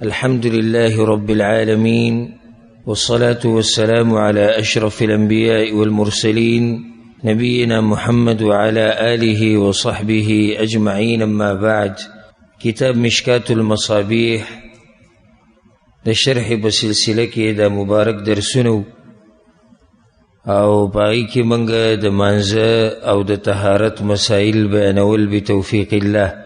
الحمد لله رب العالمين، والصلاة والسلام على أشرف الأنبياء والمرسلين نبينا محمد وعلى آله وصحبه أجمعين. أما بعد، كتاب مشكاة المصابيح لشرح بسلسلة كده مبارك درسنو او باقی کی منگا د مانزه او د طهارت مسائل بیانول بتوفیق الله.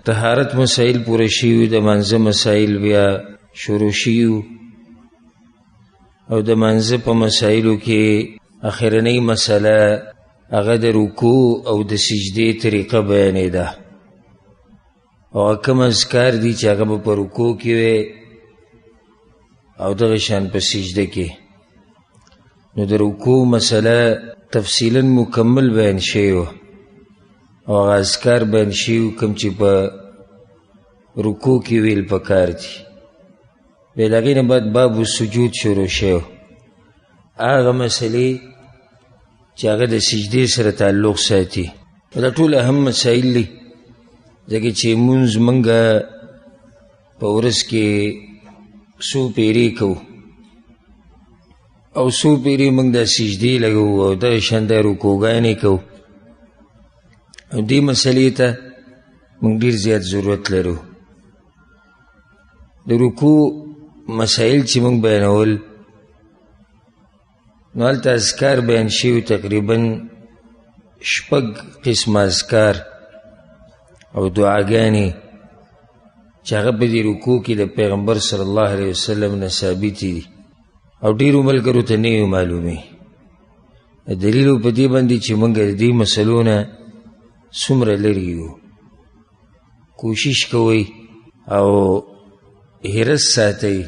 طهارت مسائل پوره شیو، د مانزه مسائل بیا شروع شیو او د مانزه په مسائلو کې اخرنی مسله هغه د رکوع او د سجدې طریقه بیانې ده او کوم اذکار دي چې هغه په رکوع کې وي او دغه شان په سجده کې. نو د رکوع مسله تفصیلا مکمل بیان شوی او اذکار بیان شوي کوم چې په رکوع کې ویل پکار دي. بیا د هغې نه بعد باب السجود شروع شوی، هغه مسلې چې هغه د سجدې سره تعلق ساتي. دا ټول اهم مسایل دي ځکه چې مونځ موږ په ورځ کې څو پیرې کوو او څو پیرې موږ د سجدې لګوو او دغه شان د رکوعګانې کوو او دې مسلې ته موږ ډېر زیات ضرورت لرو. د رکوع مسایل چې موږ بیانول نو هلته اذکار بیان شوي، تقریبا 6 قسمه اذکار او دعاګانې چې هغه په دې رکوع کې د پیغمبر صلی الله علیه وسلم نه ثابتې دي او ډېرو ملګرو ته نه وي معلومې. دلیل په دې باندې چې موږ د دې مسلو نه څومره لرې یو. کوشش کوئ او حرص ساتئ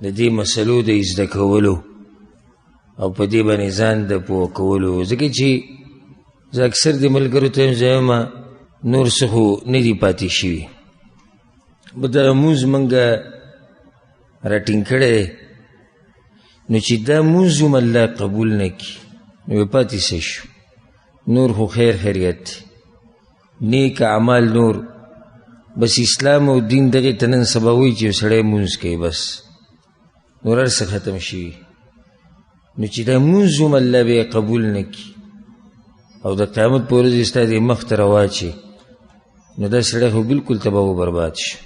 د دې مسلو د زده کولو او په دې باندې ځان د پوه کولو، ځکه چې زه اکثر د ملګرو ته یم نور څه خو نه دي پاتې شوي. دغه مونځ موږ راټینګ کړی دی، نو چې دا مونځ هم الله قبول نه کړي نو پاتې څه شو؟ نور خو خیر خیریت دی، نیک اعمال نور، بس اسلام او دین دغې ته نن سبا وایي چې یو سړی مونځ کوي، بس نور هر څه ختم شوي. نو چې دا مونځ هم الله بیا قبول نه کړي او د قیامت په ورځ ستا دې مخ ته راواچي نو دا سړی خو بلکل تباه و برباد شو.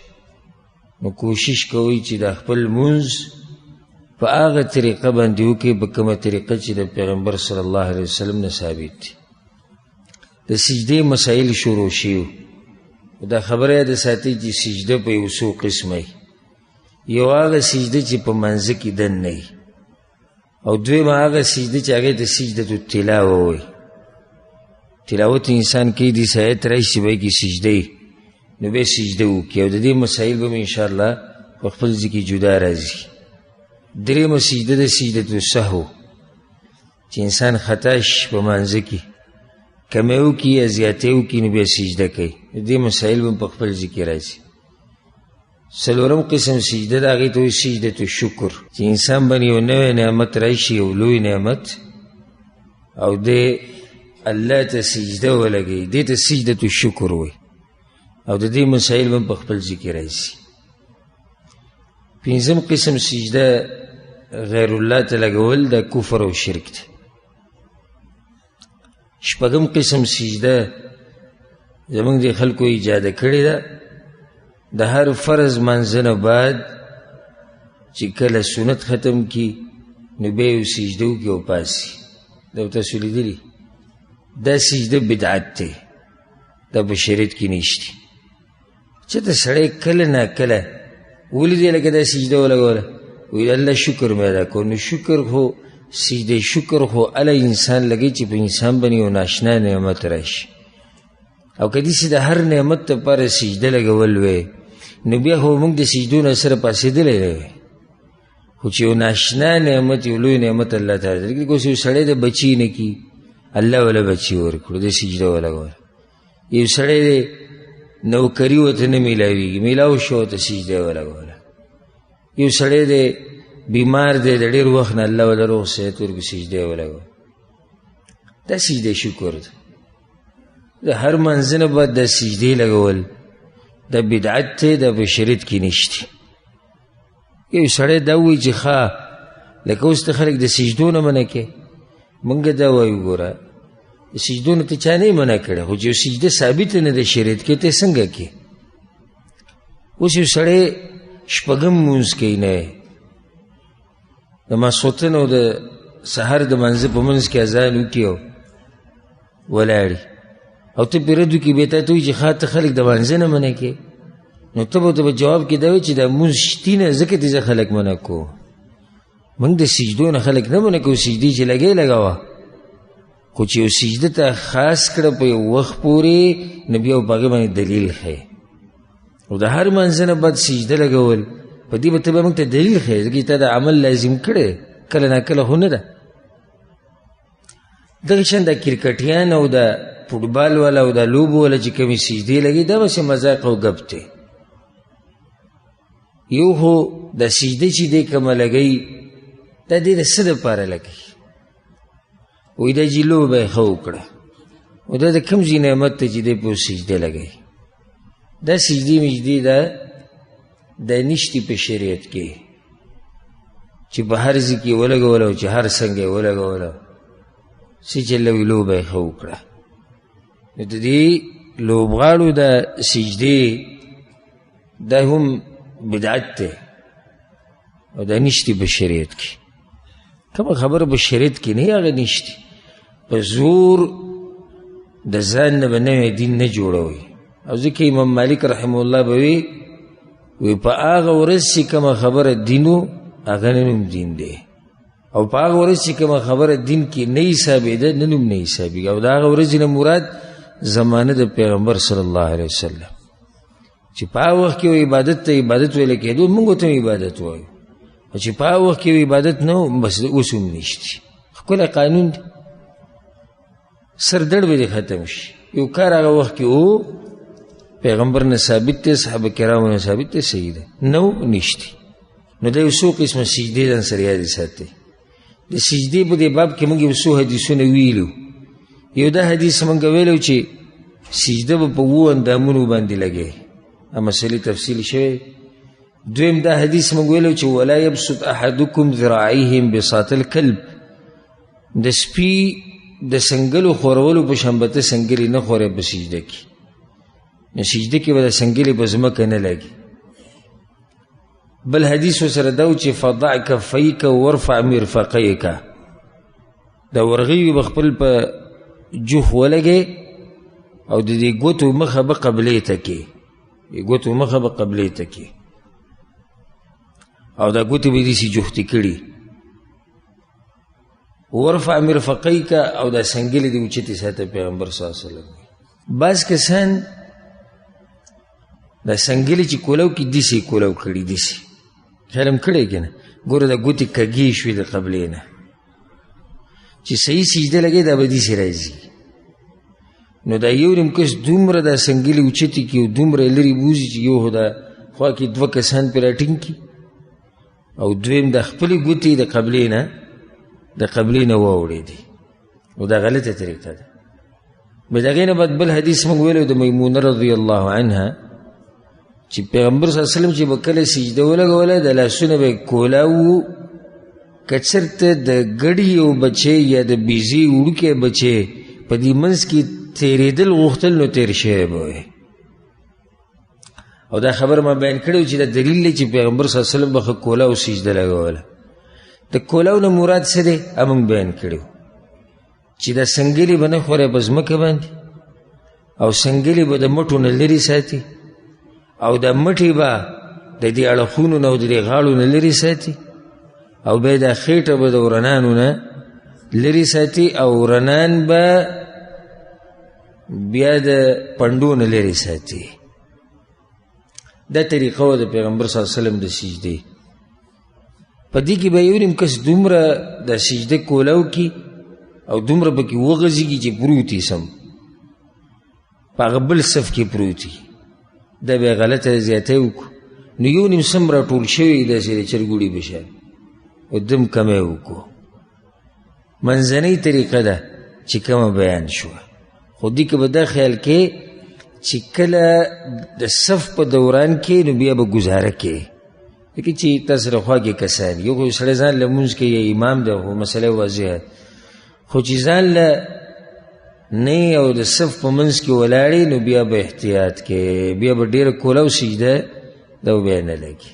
نو کوشش کوئ چې د خپل مونځ په هغه طریقه باندې وکړئ، په کومه طریقه چې د پیغمبر صلی الله علیه وسلم نه ثابت دي. د سجدې مسایل شروع شوي، دا خبره یاد ساتئ چې سجده په یو څو قسمه یو هغه سجده چې په منځه کې دننه وي او دویمه هغه سجده چې هغې ته سجدة التلاوه وایي. تلاوت انسان کوي، دې آیت راشي چې به کې سجده وي نو بیا سجده وکړي او د دې مسایل به مې انشاءالله په خپل ځای کې جدا راځي. درېیمه سجده د سجدة السهو چې انسان خطا شي په مانځه کې، کمی وکړي یا زیاتی وکړي نو بیا سجده کوي. د دې مسایل به په خپل ځای کې راځي. څلورم قسم سجده د هغې ته وایي سجدة الشکر چې انسان باندې یو نوی نعمت راشي، یو لوی نعمت، او دی الله ته سجده ولګوي، دې ته سجدة الشکر وایي او د دې مسایل به په خپل ځای کې راځي. پنځم قسم سجده غیر الله ته لګول د کفر او شرک دی. شپږم قسم سجده زموږ د خلکو ایجاده کړې ده، د هر فرض منځه نه بعد چې کله سنت ختم کی نو بیا یو سجده وکړي او پاسي. دا تاسو لیدلي، دا سجده بدعت دی، دا په شریعت کې نشته. چې ته سړی کله نه کله ولیدې لکه دا سجده ولګوله ویل الله شکر مې ادا کړو، نو شکر خو سجده شکر خو هله انسان لګوي چې په انسان باندې یو ناشنا نعمت راشي. او که داسې د هر نعمت دپاره سجده لګول وی نو بیا خو موږ د سجدو نه سره پاسېدلی نه وی، خو چې یو ناشنا نعمت، یو لوی نعمت الله تعالی درکړي. که اوس یو سړی د بچي نه کي، الله وله بچي ورکړو، د سجده ولګوله. یو سړی دی نوکري ورته نه میلاویږي، میلاو شو ورته سجده ولګوله. یو سړی دی بیمار دی، د ډېر وخت نه الله وله روغ صحت ورکړي، سجده ولګوله. دا سجده شکر ده. د هر منځ نه بعد د سجدې لګول د بدعت دی، د په شریعت کې نشته. یو سړی دا وایي چې ښه لکه اوس ته خلک د سجدو نه منع کې، موږ دا وایو ګوره د سجدو نه ته چا نه یې منع کړی، خو چې یو سجده ثابته نه ده شریعت کې ته څنګه کې. اوس یو سړی شپږم لمونځ کوي نه د ماسخوتن او د سهار د منځه په منځ کې اذان وکړي او ولاړي او ته پرې رد وکړي، بیا تا ته وایي چې ښه ته خلک د منځه نه منع کې، نو ته به ورته جواب کې دا وایي چې دا لمونځ شتي نه ځکه دې زه خلک منع کوو. موږ د سجدو نه خلک نه منع کوو، سجدې چې لګی لګوه، خو چې یو سجده ته خاص کړه په یو وخت پورې نو بیا په هغې باندې دلیل ښیي. او د هر منځه نه بعد سجده لګول په دې به ته به موږ ته دلیل ښیي، ځکه تا دا عمل لازم کړی کله نا کله خو نه ده. دغه شان د کرکټیان او د فوټبال والا او د لوبو والا چې کومې سجدې لګي دا بس مذاق او ګپ دی. یو خو د سجده چې دی کومه لګوي دا دې د څه دپاره لګوي؟ وایي دا چې لوبه یې ښه وکړه، او دا د کوم ځای نعمت ته چې دی په سجده لګوي؟ دا سجدې مجدې دا نشتي په شریعت کې چې په هر ځای کې ولګوله او چې هر څنګه یې ولګوله څه چې لوی لوبه یې ښه وکړه. نو د دې لوبغاړو د سجدې دا هم بدعت دی او دا نشتي په شریعت کې. کومه خبره په شریعت کې نه هغه نشتي. په زور د ځان نه به نوی دین نه جوړوي. او ځکه امام مالک رحمه الله به وی په هغه ورځ چې کومه خبره دینو هغه نه نوم دین دی، او په هغه ورځ چې کومه خبره دین کې نه حسابېده نه نوم نه حسابېږي. او د هغه ورځې نه مراد زمانه د پیغمبر صلی الله علیه وسلم چې په هغه وخت کې عبادت ته عبادت ویل کېدو، موږ ته عبادت وایو. او چې په هغه وخت کې عبادت نه و بس اوس هم نشته. ښکلی قانون دی، سردړ به دې ختم شي. یو کار هغه وخت کې و پیغمبر نه ثابت دی، صحابه کرامو نه ثابت دی، صحیح دی، نو نشتی. نو دا یو څو قسمه سجدې ځان سره یادې ساتئ. د سجدې په دې باب کې موږ یو څو حدیثونه ویلو. یو دا حدیث موږ ویلو چې سجده به په 7 اندامونو باندې لګي، دا مسلې تفصیل شوی. دویم دا حدیث موږ ویلو چې ولا یبسط احدکم ذراعیه انبساط الکلب، د سپي د سنګلو خورولو په شان به ته سنګلې نه خورې په سجده کې. نو سجده کې به د سنګلې په ځمکه نه لګي. بل حدیث ورسره دا و چې فضع کفیک ورفع مرفقیک، دا ورغوي به خپل په جوخ ولګې او د دې ګوتو مخه به قبلې ته کې، د ګوتو مخه به قبلې ته کې، او دا ګوتې به داسې جوختې کړي. ورفع مرفقیک او دا سنګلې دې اوچتې ساته پیغمبر صلی الله علیه وسلم. بعض کسان دا سنګلې چې کولو کې داسې کولو کړي، داسې خیال هم کړی که نه، ګوره دا ګوتې کږې شوې د قبلې نه، چې صحیح سجده لګوي دا به داسې راځي. نو دا یو نیم کس دومره دا سنګلې اوچتې کړي او دومره یې لرې بوځي چې یو خو دا خوا کې 2 کسان پرې راټینګ کړي، او دویم د خپلې ګوتې د قبلې نه واوړېدې، او دا غلطه طریقه ده. بیا د هغې نه بعد بل حدیث موږ ویلی د میمونه رضی الله عنها چې پیغمبر صلی الله علیه وسلم چې به کله سجده ولګوله د لاسونه به کولاو، که چېرته د ګډي یو بچی یا د بیزې وړوکی بچی په دې منځ کې تېرېدل غوښتل نو تېر شوی به وی. او دا خبر ما بیان کړی چې دا دلیل دی چې پیغمبر صلی الله علیه وسلم به ښه کولاو سجده لګوله. د کولاو نه مراد څه دی موږ بیان کړی چې دا سنګلې به نه خورې په ځمکه باندې، او سنګلې به د مټو نه لرې ساتي، او دا مټې به د دې اړخونو نه او د دې غاړو نه لرې ساتي، او بیا دا خېټه به د ورنانو نه لرې ساتي، او ورنان به بیا د پنډو نه لرې ساتي. دا طریقه وه د پیغمبر صلی الله علیه وسلم د سجدې. په دې کې به یو نیم کس دومره د سجده کولاو کی او دومره پکې وغځېږي چې پروتي سم په هغه بل صف کې پروتي، دا بیا غلطه زیاتی وکړو. نو یو نیم سم راټول شوی داسې د چرګوړي په شان او دم کمی وکړو. منځنۍ طریقه ده چې کومه بیان شوه، خو دې کې به دا خیال کې چې کله د صف په دوران کې نو بیا به ګزاره کې لکه چې تاسو سره خواږه کسان یو خو سړی ځان لمونځ کوي یا امام ده خو مسله واضحه خو چې ځان له نه او د صف په منځ کې ولاړې نو بیا به احتیاط کې بیا به ډېره کوله او سجده دا بیا نه لګي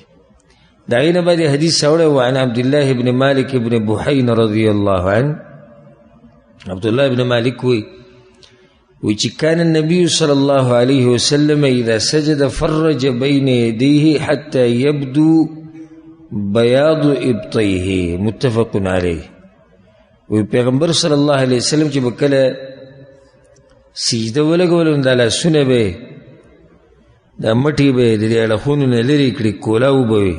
د هغې نه بعد حدیث راوړی وعن عبدالله بن مالک بن بحین رضی الله عنه عبدالله بن مالک وی چې كان النبي صلى الله عليه وسلم اذا سجد فرج بين يديه حتى يبدو بياض ابطيه متفق عليه وی پیغمبر صلی الله علیه وسلم چې بکله سجده ولګول نو د لاسونه به د مټې به د اړخونو نه لرې کړي کولاو به وي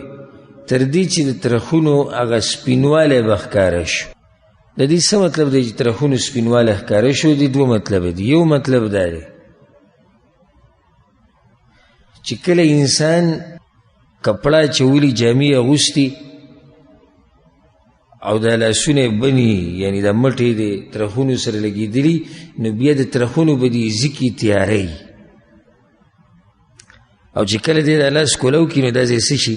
تر دې چې د ترخونو هغه سپینوالی به ښکاره شو د دې څه مطلب دی چې ترخونو سپینوالی ښکاره شو دي دوه مطلب دي یو مطلب دا دی چې کله انسان کپړه چولی جامې اغوستي او د لاسونه بني یعنی د مټې د ترخونو سره لګېدلي نو بیا د ترخونو به دې ځکې تیاری او چې کله دې د لاس کولو کړي نو دا ځای څه شي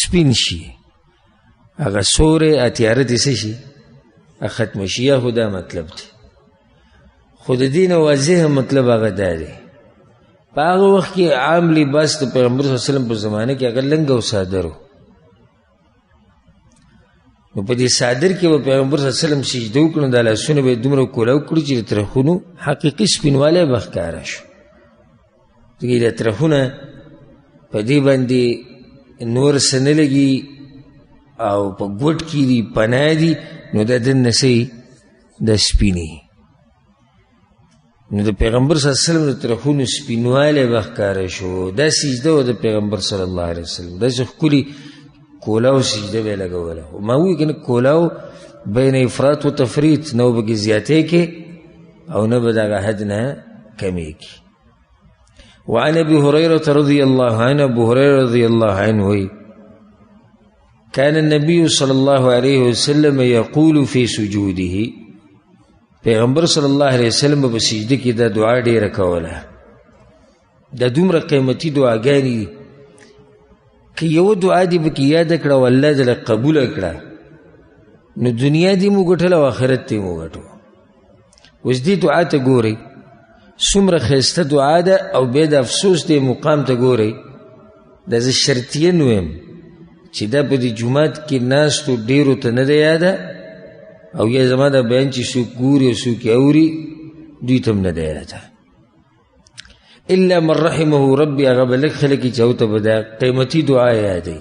سپین شي هغه سوری تیاره دې څه شي ختمه شي یا خو دا مطلب دی خو د دې نه واضح مطلب هغه دا دی په هغه وخت کې عام لباس د پیغمبر صلی الله علیه وسلم په زمانه کې هغه لنګ او صادر و نو په دې صادر کې به پیغمبر صلی الله علیه وسلم سجده وکړو د لاسونه به یې دومره کولاو کړي چې د ترخونو حقیقي سپینوالی به ښکاره شو ځکه د ترخونه په دې باندې نور څه نه لګي او په ګوټ کې دي پناه دي نو دا دننه څه د سپینې نو د پیغمبر صلی الله علیه وسلم د ترخونو سپینوالی به ښکاره شو دا سجده وه د پیغمبر صلی الله علیه وسلم داسې ښکلي کولاو سجده به یې لګوله ما ووایي که نه کولاو بین افراط و تفریط نه به پکې زیاتی کې او نه به د هغه حد نه کمی کې وعن ابي هريره رضي الله عنه ابو هريره رضي الله عنه كان النبي صلى الله عليه وسلم يقول في سجوده پیغمبر صلی الله علیه وسلم په سجده کې دا دعا ډیره کوله دا دومره قیمتي دعاګانې دي که یو دعا دې پکې یاده کړه او الله دې قبوله کړه نو دنیا دې مو ګټله او آخرت دې مو ګټو اوس دې دعا ته ګورئ څومره ښایسته دعا ده او بیا د افسوس دې مقام ته ګورئ دا زه شرطیه نویم چې دا په دې جومات کې ناستو ډېرو ته نه ده یاده او یا زما دا بیان چې څوک ګوري او څوک یې اوري دوی ته هم نه ده یاده الا من رحمه ربي هغه به لږ خلک چې هغو ته به دا قیمتي دعا یادوي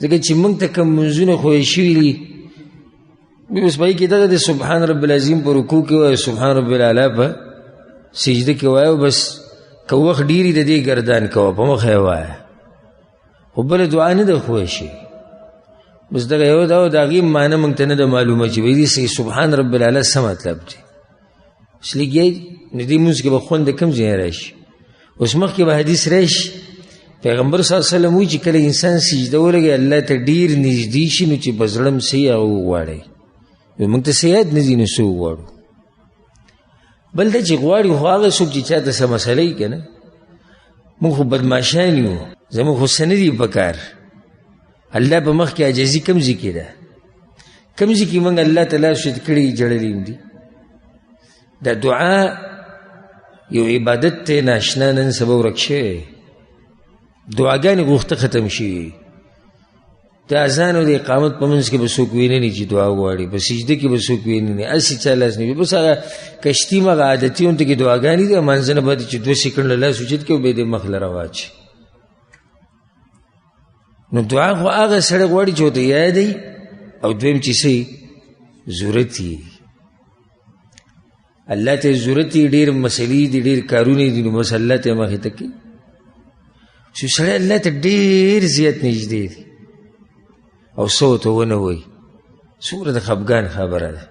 ځکه چې موږ ته کوم منځونه خوښ شوي دي اوس په هغې کې دغه د سبحان رب العظیم په رکوع کې وایو سبحان رب الاعلی په سجده کې وایو بس که وخت ډېري د دې ګردان کوه په مخه یې وایه خو بله دعا نه ده خوښ شي بس دغه یو دا او د هغې معنی موږ ته نه ده معلومه چې وایي سبحان رب الاعلی څه مطلب دی اوس لږ نو دې مونځ کې به خوند د کوم ځای راشي اوس مخکې به حدیث راشي پیغمبر صلی الله علیه وسلم وایي چې کله انسان سجده ولګي الله ته ډېر نږدې شي نو چې په زړه م څه یې هغه وغواړئ موږ ته څه یاد نه ځي نو څه وغواړو بل دا چې غواړي خو هغه څوک چې چا ته څه مسله یي که نه موږ خو بدماشان یو زموږ خو څه نه دي په کار الله په مخ کې عاجزي کوم ځای کې ده کوم ځای کې موږ الله ته لاس اوچت کړي جړلي دي دا دعا یو عبادت ته ناشنا نن سبا ورک شوی دعاګانې غوښته ختم شوي د اذان او د اقامت په منځ کې به څوک وینه نه چې دعا وغواړي په سجده کې به څوک وینه نه هسې چا لاس نه وي بس هغه کشتي مغه عادتي غوندې کې دعاګانې دي مانځه نه باندې چې 2 سیکنډ لاس اوچت کړي او بیا دې مخ له راواچي نو دعا خو هغه سړی غواړي چې ورته یادوي او دویم چې څه ضرورت یې الله ته ضرورت یې ډېر مسلې دي ډېر کارونه دي نو بس الله ته مخې ته کوي چې سړی الله ته ډېر زیات نږدې دی او څه ورته ونه وایي څومره د خفګان خبره ده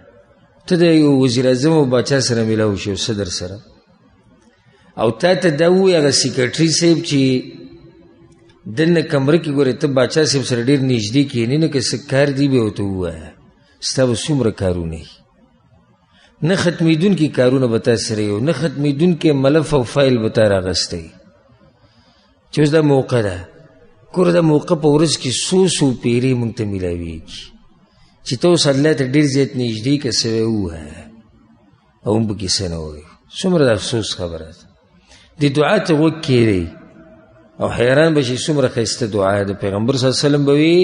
ته د یو وزیر اعظم او باچا سره میلاو شي او صدر سره او تا ته دا ووایي هغه سیکرټري صاحب چې دننه کمره کې ګورې ته باچا صاحب سره ډېر نږدې کښېنې نو که څه کار دی به ورته ووایه ستا به څومره کارونه وي نه ختمیدونکي کارونه به تا سره یو نه ختمیدونکي ملف او فایل به تا راغستی چې اوس دا موقع ده ګوره دا موقع په ورځ کې څو پیرې موږ ته میلاویږي چې ته اوس الله ته ډېر زیات نږدې که څه ووایه او هم پکې څه نه وایو. څومره د افسوس خبره ده. دې دعا ته غوږ کښېږدئ او حیران به شي څومره ښایسته دعا ده. پیغمبر صلی الله علیه وسلم به وي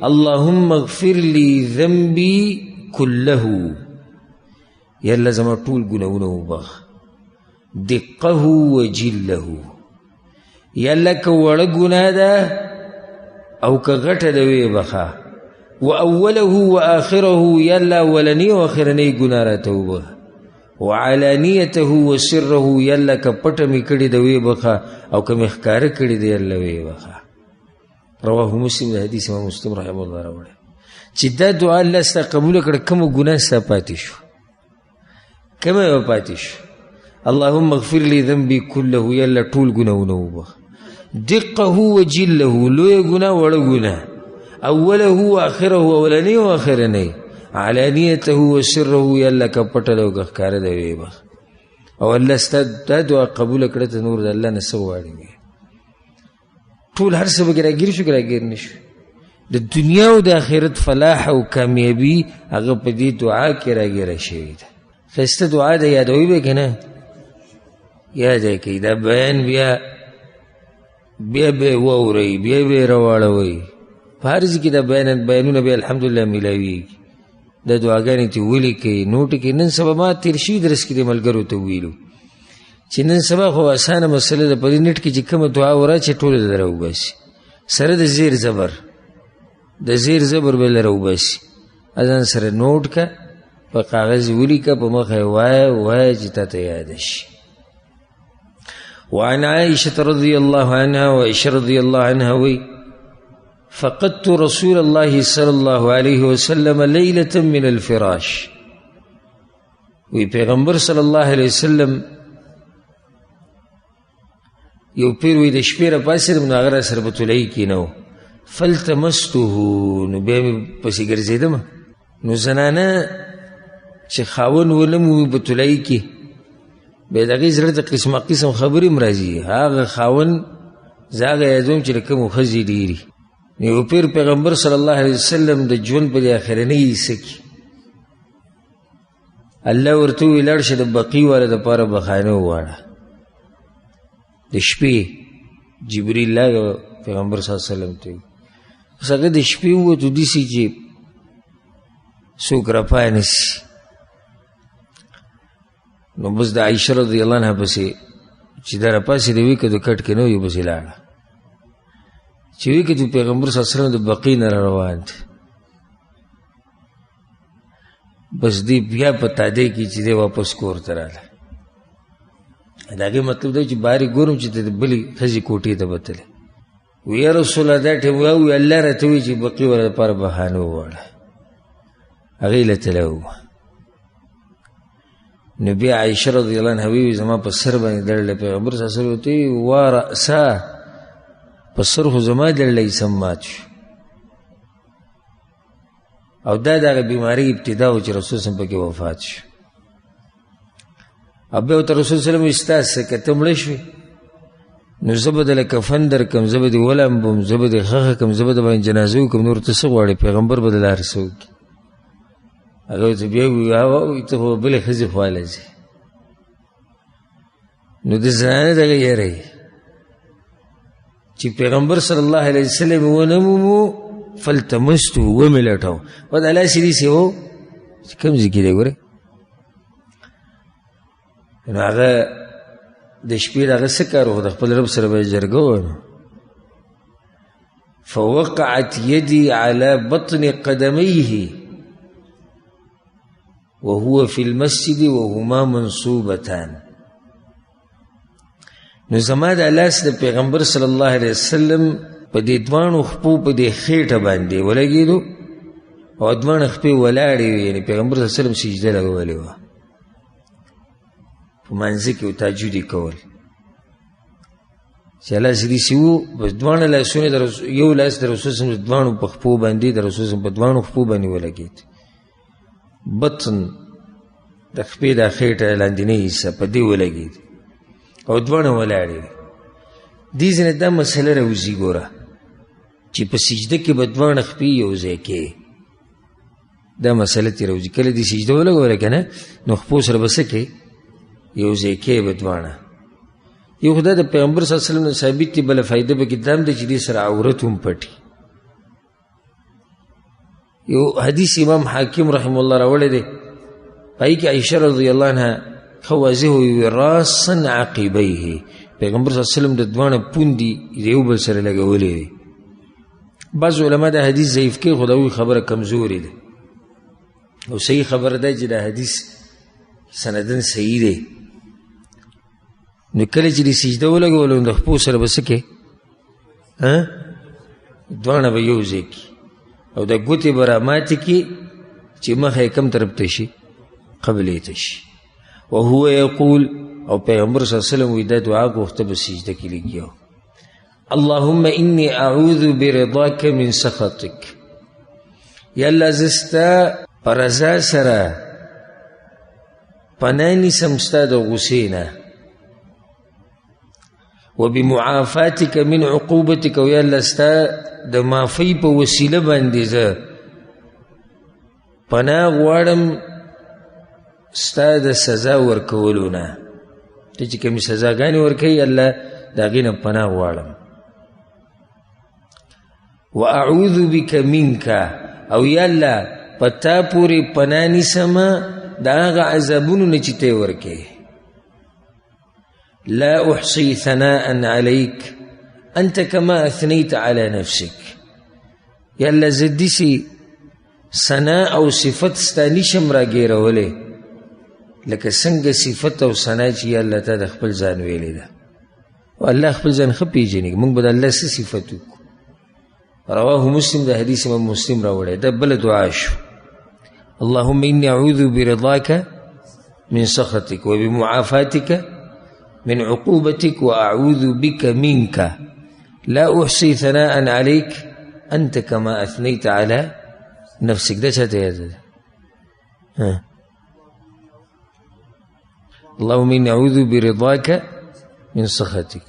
اللهم اغفر لي ذنبي كله، یا الله زما ټول ګناهونه وبخ، دقه وجله، یا الله که وړه ګناه ده او که غټه ده ویې بخه، و اوله و آخره، یا الله اولنی او آخرنی ګناه راته وبخه، وعلانیته و سره، یا الله که پټه مې کړې ده ویې بخه او که مې ښکاره کړې ده یا الله ویې بخه. رواه مسلم، د حدیث امام مسلم رحمه الله راوړی. چې دا دعا الله ستا قبوله کړه کومه ګناه ستا پاتې شو، کومه به پاتې شو. اللهم اغفر لي ذنبي كله، یا الله ټول ګناهونه وبخه، دقه وجله، لویه ګناه وړه ګناه، اوله واخره، اولنی و آخرنی، علانیته وسره، یا الله که پټه ده او که ښکاره ده ویې بخه. او الله ستا دا دعا قبوله کړه ته نور د الله نه څه غواړې ویې. ټول هر څه پکې راګیر شو که راګیر نه شو. د دنیا او د آخرت فلاح او کامیابي هغه په دې دعا کې راګیره شوې ده. ښایسته دعا ده، یادوئ به که نه؟ یاد یې کوئ. دا بیان بیا به یې واورئ، بیا به یې راواړوئ. په هر ځای کې دا بیانونه بیا الحمدلله میلاویږي. دا دعاګانې چې ولیکئ، نوټ کړئ. نن سبا ما تېر شوي درس کې د ملګرو ته ویلو چې نن سبا خو اسانه مسله ده، په دې نېټ کې چې کومه دعا وراچې ټوله ده راوباسي، سره د زیر زبر، د زیر زبر به یې راوباسي. ځان سره نوټ که، په کاغذ ولیکه، په مخه یې وایه چې تا ته یاده شي. وعن عائشة رضي الله عنها، وعائشة رضي الله عنها وی فقدت رسول الله صلى الله عليه وسلم ليلة من الفراش. وی پیغمبر صلی الله علیه وسلم یو پیر وی د شپې را پاڅېدم نو هغه را سره په طلایي کېنه، فالتمسته، نو بیا مې پسې ګرځېدم. نو زنانه چې خاوند ونه مومي په طلایي کې، بیا د هغې زړه ته قسمه قسم خبرې هم راځي. هغه خاوند زه هغه یادوم چې د کومو ښځې ډېري. نو یو پیر پیغمبر صلی الله علیه وسلم د ژوند په دې اخرنۍ حصه کې الله ورته وویل لاړ شه د بقي والا دپاره بخانه وغواړه. د شپې جبریل راغی پیغمبر صلی الله علیه وسلم ته ویل، اوس هغه د شپې ووتو داسې چې څوک رپای نه شي. نو بس د عایشه رضی الله عنها پسې چې دا راپاسېده وی که د کټ کې نه وي پسې لاړه، چې وی که د پیغمبر صلی الله علیه وسلم د بقي نه را روان دی. بس دی بیا په تادی کې چې دی واپس کور ته راغله. د هغې مطلب دا چې بهر یې ګورم چې د بلې ښځې کوټې ته بتلی. وی یا رسول الله دا ټیم وی الله راته وایي چې بقي والا دپاره بهانه وغواړه. هغې له تلی ووه. نو بیا عایشه رضی الله عنها وی زما په سر باندې دړله. پیغمبر صلی الله علیه وسلم ورته وی وا رأسا، په سر خو زما دړلی سم مات شو. او دا د هغه بیمارۍ ابتدا و چې رسول صلی پکې وفات شو. او بیا ورته رسول صلی وایي ستا څه که ته مړه شوې نو زه به دله کفن درکړم، زه به دې ولامبم، زه به دې ښخه کړم، زه به د باندې جنازه وکړم، نور ته څه غواړې؟ پیغمبر به دله هر څه وکړي. هغه ورته بیا ووایي ته خو بلې ښځې خواله ځې. نو د زنانه دغه یره یې چې پیغمبر صلی الله علیه وسلم ونه مومو فلتمسته، ومې لټو. و د الله سې داسې و چې کوم ځای کې دی ګورې. نو هغه د شپې د هغه څه کار و، د خپل رب سره به یې جرګه وه. فوقعت یدي علی بطن قدمیه وهو فی المسجد وهما منصوبتان. نو زما د لاس د پیغمبر صلی الله علیه وسلم په دې دواړو خپو په دې خېټه باندې ولګېدو او دواړه خپې ولاړې وې. یعنې پیغمبر صلی الله علیه وسلم سجده لګولې وه، په منځه کې تهجد یې کول. چې لاس یې داسې وو، بس دواړه لاسونه یو لاس د رسول صلی الله علیه وسلم دواړو په خپو باندې د رسول صلی الله علیه وسلم په دواړو خپو باندې ولګېد. بطن د خپې دا خېټه لاندینۍ حصه په دې ولګېد او دواړه ولاړې وې. دې ځینې دا مسله راوځي ګوره چې په سجده کې به دواړه خپې یو ځای کې. دا مسله تېروځي. کله دې سجده ولګوله که نه نو خپو سره به څه کې یو ځای کې به دواړه. یو خو دا د پیغمبر صلی الله علیه وسلم نه ثابت دي. بله فایده پکې دا هم ده چې دې سره عورت هم پټي. یو حدیث امام حاکم رحمه الله راوړی دی، پای کې عایشه رضی الله عنها ښه واضح وي راسا عقبیه، پیغمبر صلی الله علیه وسلم د دواړه پوندې د یو بل سره لګولې دي. بعض علما دا حدیث ضعیف کوي، خو دا وایي خبره کمزورې ده، او صحیح خبره ده چې دا حدیث سندن صحیح دی. نو کله چې د سجده ولګولو نو د خپو سره به څه کې دواړه به یو ځای کې، او د ګوتې به راماتې کې چې مخه یې کم طرف ته شي قبلې ته شي. وهو یقول، او پیغمبر صلی الله علیه وسلم وایي دا دعا غوښته به سجده کې لګیا اللهم انی اعوذ برضاک من سخطک، یا الله زه ستا په رضا سره پناه نیسم ستا د غصې نه، وبمعافاتک من عقوبتک، او یا الله ستا د معافۍ په وسیله باندې زه پناه غواړم ستا د سزا ورکولو نه. ته چې کومې سزاګانې ورکوي الله د هغې نه پناه غواړم. واعوذ بک منک، او یا الله په تا پورې پناه نیسمه د هغه عذابونو نه چې ته یې ورکوې. لا احصي ثناء عليك انت كما اثنيت على نفسك، یا الله زه داسې ثنا او صفت ستا نشم راګیرولی لکه څنګه صفت او ثنا چې یا الله تا د خپل ځان ویلې ده. او الله خپل ځان ښه پېژني، موږ به د الله څه صفت وکړو. رواه مسلم، د حدیث امام مسلم راوړی. دا بله دعا شو، اللهم انی اعوذ برضاک من سخطک وبمعافاتک من عقوبتك وأعوذ بك منك لا أحصي ثناء عليك أنت كما أثنيت على نفسك. ده چاته یاد ده؟ اللهم إني أعوذ برضاك من سخطك.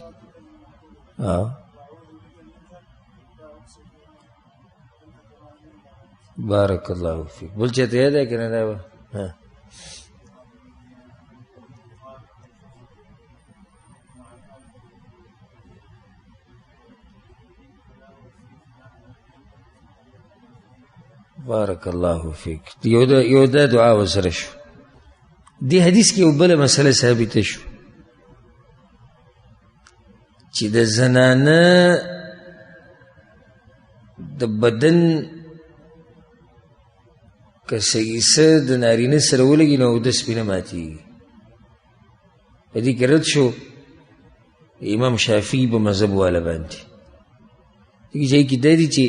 بارك الله فيك. بل چاته یاد ده کنه دا؟ بارک الله فیک. یو دا دعا وسره شو. دی حدیث کې یو بله مسله ثابته شو چې د زنانه د بدن که سیسه د نارینه سره ولګي نو اودس پې نه ماتېږي. په دې کې رد شو امام شافعي په مذهب والا باندې. دې ځای کې دا دي چې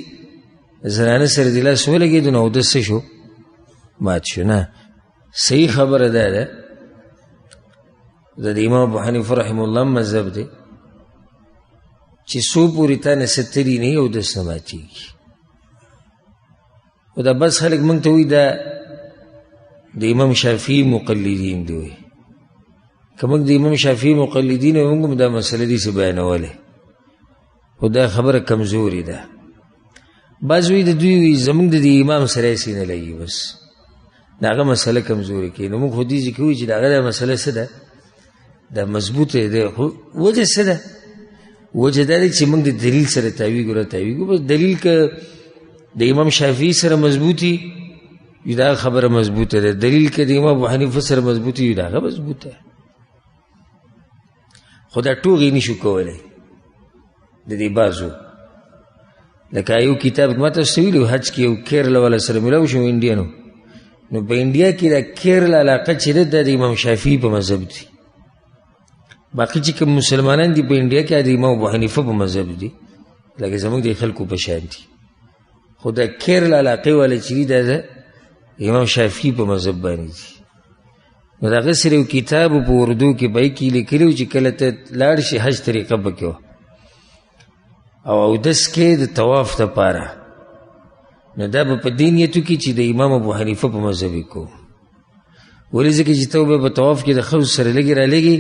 زنانه سره د لاس ولګېدو نو اودس څه شو مات شو. نه، صحیح خبره دا ده د امام ابو حنیفه رحمه الله مذهب دی چې څو پورې تا نه ستري نه اودس نه ماتېږي. او دا بس خلک موږ ته وایي دا د امام شافعي مقلدین دی. وایي که موږ د امام شافعي مقلدین وایو موږ هم دا مسله داسې بیانولی، خو دا خبره کمزورې ده. بعض وایي د دوی وایي زموږ د دې امام سره یې سینه لګي، بس د هغه مسله کمزورې کوي. نو موږ خو دې ځکه وایو چې د هغه دا مسله څه ده، دا مضبوطه ده. خو وجه څه ده؟ وجه دا ده چې موږ د دلیل سره تاویږو را تاویږو. بس دلیل که د امام شافعي سره مضبوطي وي دا خبره مضبوطه ده، دلیل که د امام ابو حنیفه سره مضبوطي وي دا هغه مضبوطه ده. خو دا ټوغې نشو کولی د دې بعضو. لکه یو کتاب ما تاسو ته ویلي حج کې یو کیرلا والا سره میلاو شو انډیانو، نو په انډیا کې دا کیرلا علاقه چې ده د امام شافعي په مذهب دي. باقي چې کوم مسلمانان دي په انډیا کې د امام ابو حنیفه په مذهب دي، لکه زموږ د خلکو په شان دي. خو دا کیرلا علاقې والا چې دي دا د امام شافعي په مذهب باندې دي. نو د هغه سره یو کتاب په اردو کې به یې کې لیکلي و چې کله ته لاړ شي حج طریقه پکې وه او اودس کې د طواف دپاره، نو دا به په دې نیت وکړي چې د امام ابو حنیفه په مذهب یې کوو. ولې ځکه چې ته به په طواف کې د ښځو سره لږې رالږې،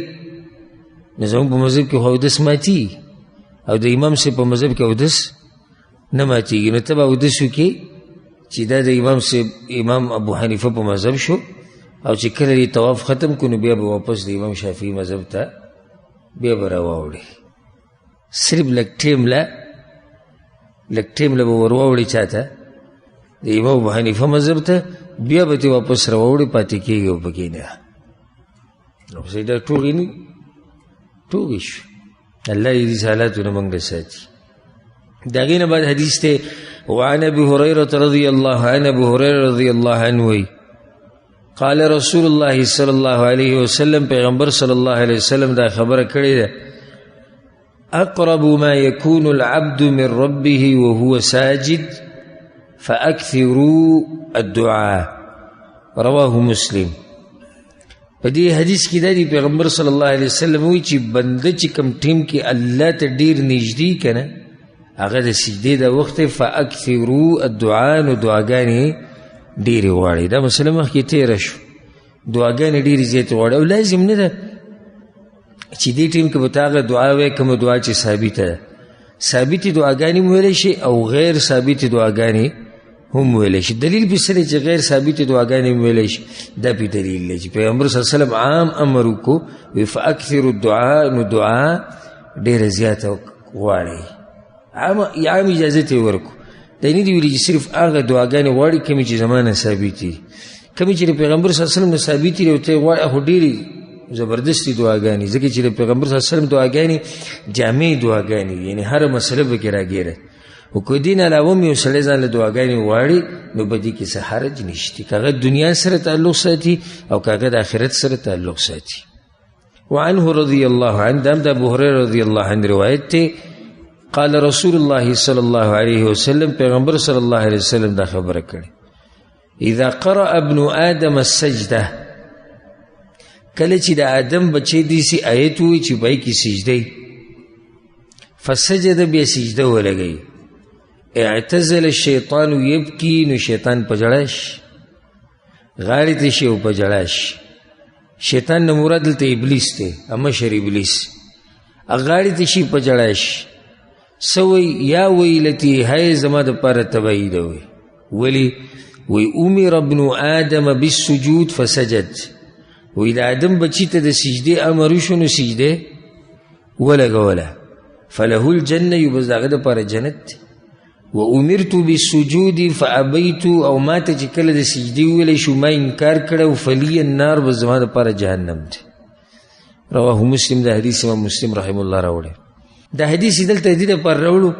نو زموږ په مذهب کې خو اودس ماتي، او د امام صاحب په مذهب کې اودس نه ماتېږي. نو ته به اودس وکړې چې دا د امام ابو حنیفه په مذهب شو، او چې کله یې طواف ختم کړو نو بیا به واپس د امام شافعي مذهب ته بیا به راواوړې. صرف لږ ټیم له به ور واوړې چا ته؟ د امام ابو حنیفه مذهب ته، بیا به تې واپس راواوړې، پاتې کېږي او پکې نه. نو پسې دا ټوغې شو. الله دې دې حالاتو نه موږ ساتي. د هغې نه بعد حدیث دی وعن ابي هريره رضي الله عنه، ابو هريره رضي الله عنه وی قال رسول الله صلی الله علیه وسلم، پیغمبر صلی الله علیه وسلم دا خبره کړې ده اقرب ما يكون العبد من ربه وهو ساجد فاكثروا الدعاء، رواه مسلم. په دې حدیث کې دا دی پیغمبر صلی الله علیه وسلم وی چې بنده چې کوم ټیم کې الله ته ډیر نږدې کنه هغه د سجدې د وخت فاکثروا الدعاء، نو دعاګانې ډېرې غواړي. دا مسله مخکې تېره شو، دعاګانې ډېرې زیاتې غواړي، او لازم نه ده چې دې ټیم کې به ته هغه دعا وایې کومه دعا چې ثابته ده. ثابتې دعاګانې هم ویلی شي او غیر ثابتې دعاګانې هم ویلی شي. دلیل پې څه دی چې غیر ثابتې دعاګانې هم ویلی شي؟ دا پې دلیل دی چې پیغمبر صلی الله علیه وسلم عام امر وکړو وی فاکثروا الدعاء، نو دعا ډېره زیاته غواړي. عام اجازت یې ورکو. دا نه دي ویلي چې صرف هغه دعاګانې غواړي کومې چې زمانه ثابتې دي، کومې چې د پیغمبر صلی الله علیه وسلم نه ثابتې دي او ته یې غواړې، خو ډېرې زبردستې دعاګانې، ځکه چې د پیغمبر صلی الله علیه وسلم دعاګانې جامع دعاګانې دي، یعنې هره مسله پکې راګیره. خو که دین علاوه هم یو سړی ځان له دعاګانې غواړي نو په دې کې څه حرج نشته، که هغه دنیا سره تعلق ساتي او که هغه د آخرت سره تعلق ساتي. وعنه رضی الله عنه، دا هم د ابو هريره رضی الله عنه روایت دی قال رسول الله صلی الله علیه وسلم، پیغمبر صلی الله علیه وسلم دا خبره کړي اذا قرأ ابن آدم السجده، کله چې د آدم بچی دیسی آیت وي چې پای کې سجده فسجد، بیا سجده ولګوي اعتزل الشیطان یبکی، نو شیطان په ژړا شي، غاړې ته شي او په ژړا شي. شیطان نه مراد دلته ابلیس دی، مشر ابلیس، غاړې ته شي په ژړا شي. سوی یا ویلتی، هی زما دپاره تباهي ده. وی ولی وی امر ابن آدم بالسجود فسجد، وی د آدم بچی ته د سجدې امر وشو نو سجدې ولګوله. فله الجنه، یو بس د هغه دپاره جنت دی. و امرت بالسجود فابیت، او ما ته چې کله د سجدې وویلی شو ما انکار کړی، فلی النار، بس زما دپاره جهنم دی. رواه مسلم، دا حدیث امام مسلم رحم الله راوړی. دا حدیث دلته دې دپاره راوړو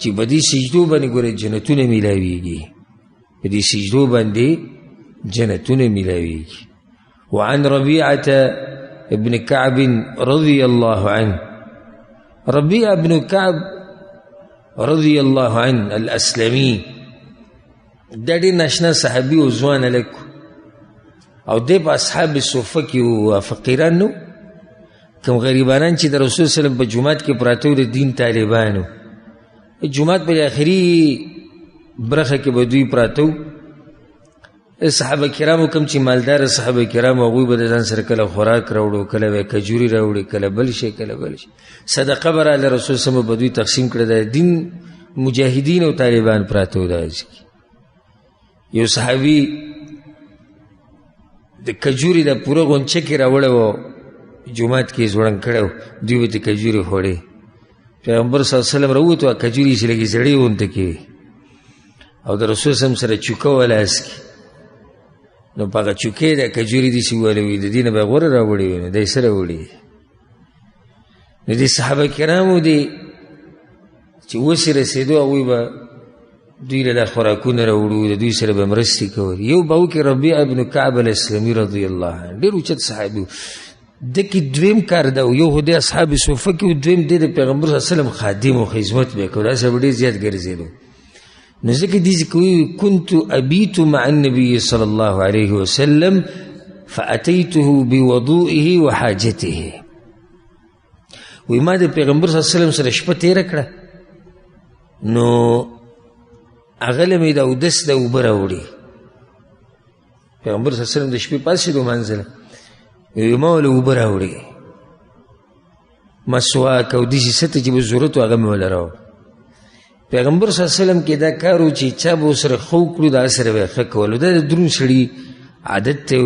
چې په دې سجدو باندې ګورې جنتونه میلاویږي، په دې سجدو باندې جنتونه میلاویږي. وعن ربيعة ابن كعب رضي الله عنه، ربيعة ابن كعب رضي الله عنه الاسلمي، دا ډېر ناشنا صحابي و ځوان هلک او دی په اصحاب الصفه کې و فقیران نو، کوم غریبانان چې د رسول صلی الله علیه وسلم په جومات کې پراته و د دین طالبانو، جومات په آخري برخه کې به دوی پراته و. صحابه کرامو کوم چې مالدار صحابه کرامو هغوی به د ځان سره کله خوراک راوړو، کله به کجوري راوړي، کله بل شي کله بل شي، صدقه به راله رسول صلی الله علیه وسلم به دوی تقسیم کړه. د دین مجاهدین او طالبان پراته و. دا یو صحابي د کجوري د پوره غونچه کې راوړی و، جومات کې زوړند کړی و، دوی به د کجوري خوړې. پیغمبر صلی الله علیه وسلم راووتو، کجوري چې لږې زړې غونته کې او د رسول صلی الله علیه وسلم سره چوکه و لاس کې، نو په هغه چوکې د کجوري داسې ووهلې وي، د دې نه به یې غوره راوړې وي، نو دی څه راوړي؟ نو دې صحابه کرامو دې چې وسې رسېدو هغوی به دوی له خوراکونه راوړو، د دوی سره به مرستې کولې. یو به وکړي ربیعه ابن کعب الاسلمي رضی الله عنه، ډېر اوچت صحابي و. ده کې دویم کار ده، یو خو د اصحاب صفه کې و، دویم دی د پیغمبر صلی الله علیه وسلم خادم و، خدمت به یې کول، داسې به ډېر زیات ګرځېدو. نو ځکه دې کوي كنت ابیت مع النبي صلی الله علیه وسلم فاتیته بوضوئه وحاجته، وی ما د پیغمبر صلی الله علیه وسلم سره شپه تېره کړه، نو هغه له مې د اودس د اوبه راوړي. پیغمبر صلی الله علیه وسلم د شپې پاڅېدو منځله، وی ما وله اوبه راوړي، مسواک او داسې څه ته چې به ضرورت و هغه مې وله راوړ. پیغمبر صلی الله علیه وسلم کې دا کار و چې چا به ورسره ښه وکړو دا سره به یې ښه کولو. دا د دروند سړي عادت دی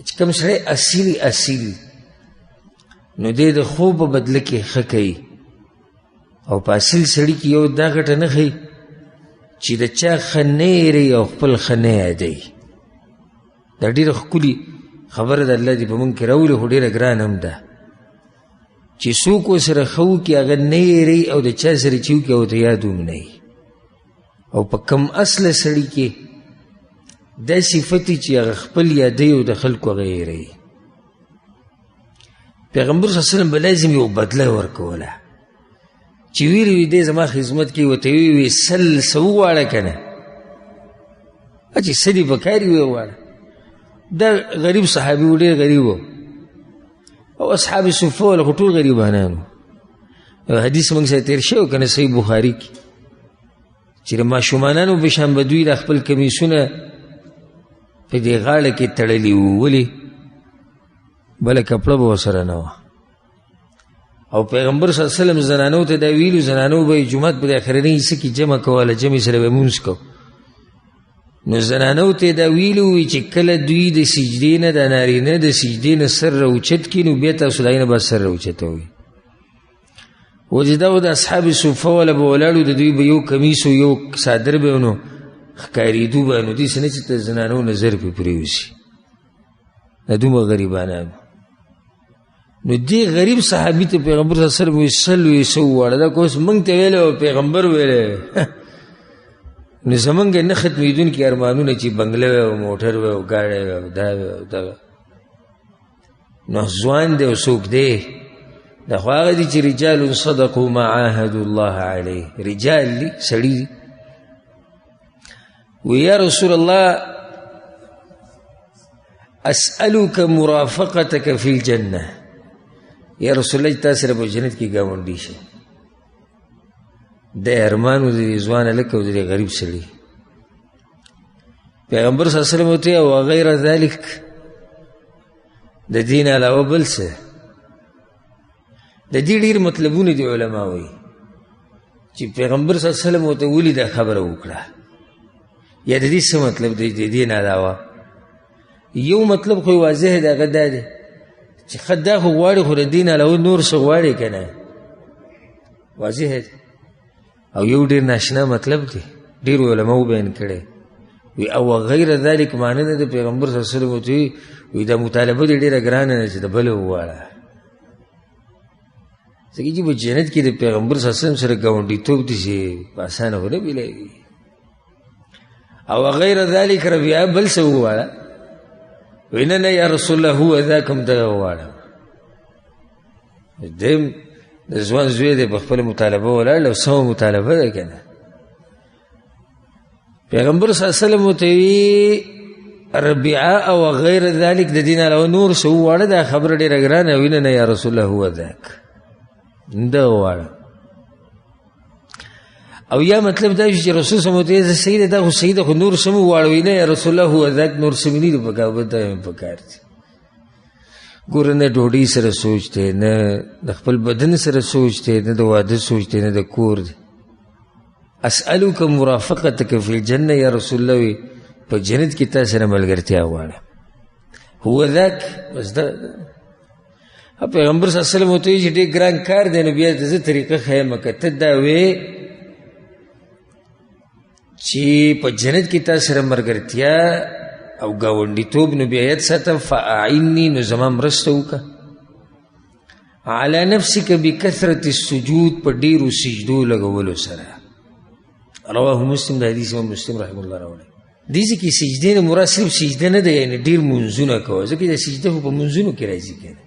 چې کوم سړی اصیل نو دی د ښو په بدله کې ښه کوي، او په اصیل سړي کې یو دا ګټه نه ښیي چې د چا ښه نه یېروي او خپل ښه نه یادوي. دا ډېره ښکلي خبره د الله دې په موږ کې راولي، خو ډېره ګرانه هم ده چې څوک ورسره ښه وکړي هغه نه یېروي، او د چا سره چې وکړي ورته یاد هم نه وي. او په کم اصله سړي کې دا صفت چې هغه خپل یادوي او د خلکو هغه یېروي. پیغمبر صلی الله علیه وسلم به لازم یو بدله ورکوله چې ویلي وي دی زما خدمت کې ورته ویې سل څه وغواړه که نه، چې څه دې په کار ویې وغواړه. دا غریب صحابي و، ډېر غریب و، او اصحاب صفه ولا خو ټول غریبانان وو. یو حدیث موږ سره تېر شوی که نه صحیح بخاري کې چې د ماشومانانو په شان به دوی د خپل کمیسونه په دې غاړه کې تړلي وو. ولې؟ بله کپړه به ورسره نه وه. او پیغمبر صلی الله علیه وسلم زنانو ته دا ویلو، زنانو به یې جومات په د اخرنۍ حصه کې جمع کوله، جمع سره به مونځ کو. نو زنانو ته دا ویلو وي چې کله دوی د سجدې نه د نارینه د سجدې نه سر راوچت کړي نو بیا تاسو د هغې نه به سر راوچتوئ. وجې دا و د اصحاب صفه والا به ولاړو، د دوی به یو کمیس و یو څادر به نو ښکارېدو به، نو داسې نه چې د زنانو نظر پرې پرېوځي. دا دومره غریبانان. نو دې غریب صحابي ته پیغمبر صلی الله علیه وسلم وایي سل وایي څه وغواړه. دا که اوس موږ ته ویلی او پیغمبر ویلی نو زمونږ نه ختمېدونکي ارمانونه چې بنګله وی او موټر وی او ګاډی وی او دا وی او دغه، نو ځوان دی او څوک دی؟ دا خو هغه دي چې رجال صدقوا ما عاهدوا الله علیه. رجال دي، سړي دي. وی یا رسول الله اسألک مرافقتک فی الجنه. یا رسول الله تا سره په جنت کې ګاونډي شي. د ارمانو د ځوان هلک او د غریب سړي. پیغمبر صلی الله علیه وسلم ورته او غیر ذلک، د دین علاوه بل څه. د دې ډېر مطلبونه دي علما وایي چې پیغمبر صلی الله علیه وسلم ورته ولې دا خبره وکړه، یا د دې څه مطلب دی د دین علاوه. یو مطلب خو واضح دی، هغه دا دی چې ښه دا خو غواړي خو د دین علاوه نور څه غواړي که نه، واضح دی. او یو ډېر ناشنا مطلب دی، ډېرو علماو بیان کړی. وی او غیر ذلک معنی نه د پیغمبر صلی الله علیه وسلم ورته وی دا مطالبه دې ډېره ګرانه ده چې د بله وغواړه. ځکه چې په جنت کې د پیغمبر صلی الله علیه وسلم سره ګاونډیتوب داسې په اسانه خو نه میلاوي. او غیر ذلک بیا بل څه وغواړه. وی نه نه یا رسول الله هو ذاک هم دغه وغواړه. دیم د ځوان زوی دی په خپله مطالبه ولاړ او سمه مطالبه ده که نه. پیغمبر صلی الله علیه وسلم ورته وي ربیعه او غیر ذلک د دین علاوه نور څه وغواړه، دا خبره ډېره ګرانه. وي نه نه یا رسول الله هو ذاک، دغه وغواړه. او یا مطلب دا چې رسول صلی الله علیه وسلم صحیح ده، دا خو صحیح ده خو نور څه مو وغواړه. وي نه یا رسول الله هو ذاک، نور څه مې نه دي پکار، بل دا مې پکار دي. ګوره نه ډوډۍ سره سوچ دی، نه د خپل بدن سره سوچ دی، نه د واده سوچ دی، نه د کور دی. اسألک مرافقتک فی الجنه، یا رسول الله وی په جنت کې تا سره ملګرتیا غواړم. هو ذاک، بس دا پیغمبر صلی الله علیه وسلم ورته وایي چې ډېر ګران کار دی. نو بیا زه طریقه ښیم که ته دا وې چې په جنت کې تا سره ملګرتیا او ګاونډیتوب نو بیا یاد ساته فاعنی، نو زما مرسته وکړه علی نفسک بکثرة السجود، په ډېرو سجدو لګولو سره. رواه مسلم، د حدیث امام مسلم رحمه الله راوړی. دې کې سجدې نه مراد صرف سجده نه ده، یعنې ډېر منځونه کوه، ځکه د سجده خو په منځونو کې راځي که نه.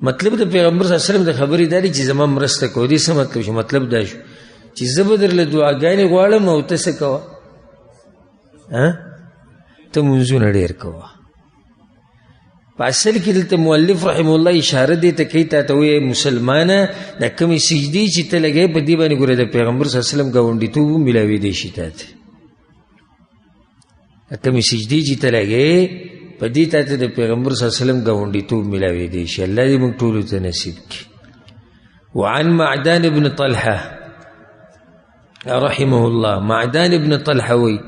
مطلب د پیغمبر صلی الله علیه وسلم د خبرې دا دی چې زما مرسته کوه. دې څه مطلب شو؟ مطلب دا شو چې زه به درله دعاګانې غواړم او ته څه کوه؟ ته منځونه ډېر کوه. په اصل کې دلته مؤلف رحمه الله اشاره دې ته کوي، تا ته وایي مسلمانه د کومې سجدې چې ته لګوې په دې باندې ګوره د پیغمبر صلی الله علیه وسلم ګاونډیتوب هم میلاوېدی شي تا ته. د کومې سجدې چې ته لګوې په دې تا ته د پیغمبر صلی الله علیه وسلم ګاونډیتوب میلاوېدی شي. الله دې موږ ټولو ته نصیب کړي. وعن معدان بن طلحه رحمه الله معدان ابن طلحه وی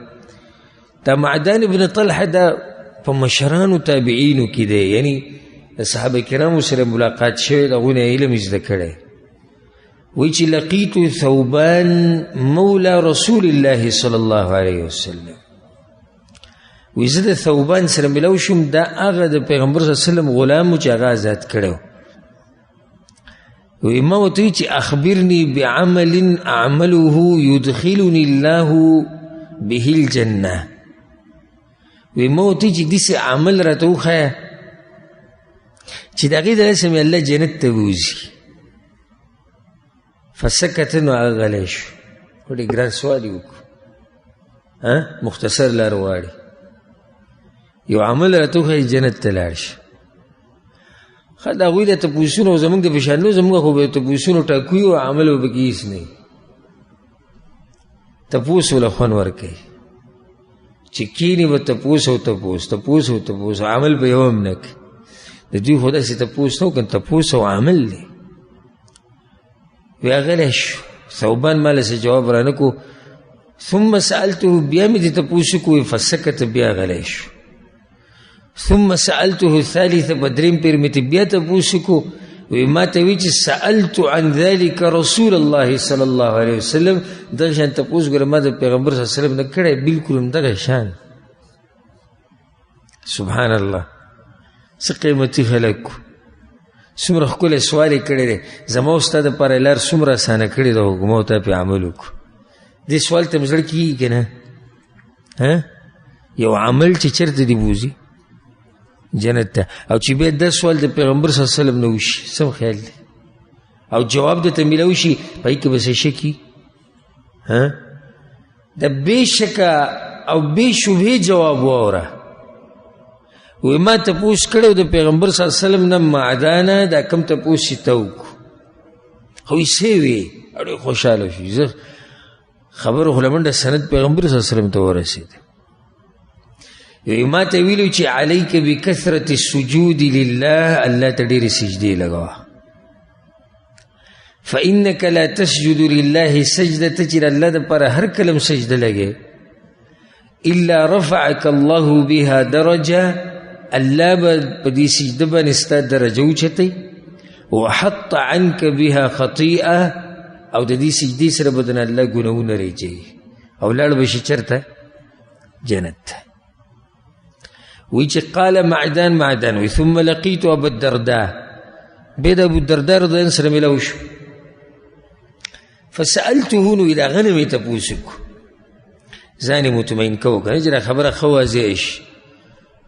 دا معدان ابن طلحه دا په مشرانو تابعینو کې دی، یعنی د صحابه کرامو سره ملاقات شوی، د هغوی نه علم زده کړی. وی چې لقیت ثوبان مولا رسول الله صلی الله علیه وسلم، وی زه د ثوبان سره ملو شوم، دا هغه د پیغمبر صلی الله علیه وسلم غلام و چې هغه آزاد کړی. وی ما ورته وی چې اخبرني بعمل اعمله یدخلني الله به الجنه، وی ما ورته وی چې داسې عمل راته وښیه چې د هغې د لاسه مې الله جنت ته بوځي. فسکت، نو هغه غلی شو. ډېر ګران سوال یې وکړو، مختصر لار غواړي، یو عمل راته وښیه جنت ته لاړ شي. ښه د هغوی له تپوسونو او زموږ د فشانلو زموږ خو به تپوسونو ټاکوي او عمل به پکې هېڅ نه وي. تپوس له خوند ورکوي چې کینې به تپوس او تپوس او تپوس، عمل به یو هم نه کوي. د دوی خو داسې تپوس نه و، که تپوس او عمل دی. وی غلی شو. ثوبان ما له څه جواب رانه کو. ثم سألته، بیا مې دې تپوس وکړو، فسکت، بیا غلی شو. ثم سألته الثالثه، په درېم پیر مې بیا تپوس وکړو، وی ما ته وی چې سألت عن ذلك رسول الله صلی الله علیه وسلم، دغه شان تپوس ګوره ما د پیغمبر صلی الله علیه وسلم نه کړی، بلکل همدغه شان. سبحان الله، څه قیمتي خلک وو، څومره ښکلی سوال یې کړی دی. زما او ستا دپاره لار څومره اسانه کړې ده، خو ما ورته پې عمل وکړو. دې سوال ته مې زړه کېږي که نه؟ یو عمل چې چېرته دې بوځي جنت ته، او چې بیا دا سوال د پیغمبر صلی الله علیه وسلم نه وشي، څه خیال دی؟ او جواب درته میلاو شي، په هغې کې به څه شک وي؟ د بې شکه او بې شبهې جواب واوره. وی ما تپوس کړی د پیغمبر صلی الله علیه وسلم نه معدانه، دا کم تپوس چې ته وکړو. خو یې څه وی؟ ډېر خوشحاله شو. زه خبره خو له منډه سند پیغمبر صلی الله علیه وسلم ته ورسېده. وی ما ته ویلو چې علیک بکثرة السجود لله، الله ته ډېرې سجدې لګوه. فإنک لا تسجد لله سجدة، چې الله دپاره هر کله سجده لګې، الا رفعک الله بها درجه، الله به په دې سجده باندې ستا درجه اوچتوي. وحط عنک بها خطیئه، او د دې سجدې سره به د نه الله ګناهونه ریجوي، او لاړ به شي چېرته؟ جنت ته. وی چې قال معدان وی ثم لقیت ابا الدرداء، بیا د ابوالدرداء رضی الله عنه سره ملاو شو. فسألته، نو د هغه نه مې تپوس وکړو، ځان یې مطمئن کوو که نه چې دا خبره ښه واضحه شي.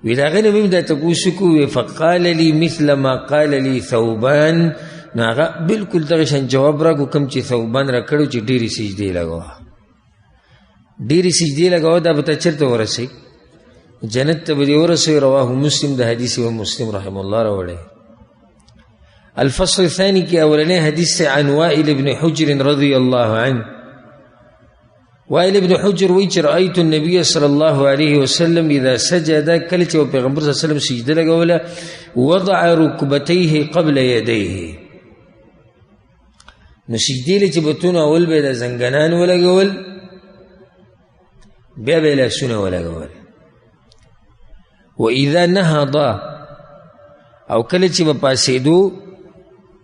وی د هغه نه مې دا تپوس وکړو. فقال لي مثل ما قال لي ثوبان، نو هغه بلکل دغه شان جواب راکړو کوم چې ثوبان را کړو، چې ډېرې سجدې لګوه. ډېرې سجدې لګوه، دا به تا چېرته ورسوي؟ جنت ته به دې ورسوي. رواه مسلم، د حدیث امام مسلم رحمه الله راوړی. الفصل الثاني کې اولنی حدیث عن وائل بن حجر رضی الله عنه. وائل بن حجر وی چې رأیت النبي صلی الله علیه وسلم اذا سجد، کله چې پیغمبر صلی الله علیه وسلم سجده لګوله، وضع رکبتیه قبل یدیه، نو سجدې له چې بتونه اول به د زنګنان ولګول، بیا به یې لاسونه ولګول. واذا نهض، او کله چې به پاسېدو،